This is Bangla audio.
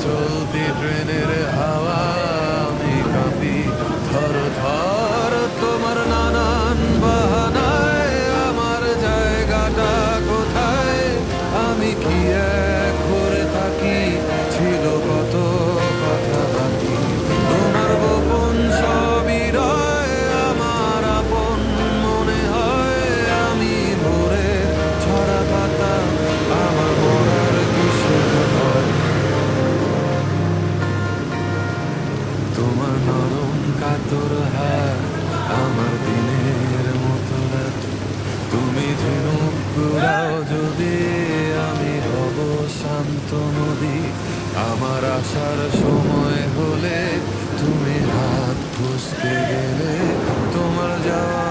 চলতি ট্রেনের হাওয়া আমি কাঁপি থর থর তোমার নানান বাহানায় আমার জায়গাটা কোথায় আমি কি এক করে থাকি ছিল কত কথা বাকি তোমার গোপন সবই রয় আমার আপন মনে হয় আমি ভোরে ছড়া পাতা আমার মরার কিসের ভয় তোমার নরম কাতর হাত আমার দিনের মতো রাত তুমি ঝিনুক কুড়াও যদি আমি হব শান্ত নদী আমার আসার সময় হলে তুমি হাত খুঁজতে গেলে তোমার যাওয়া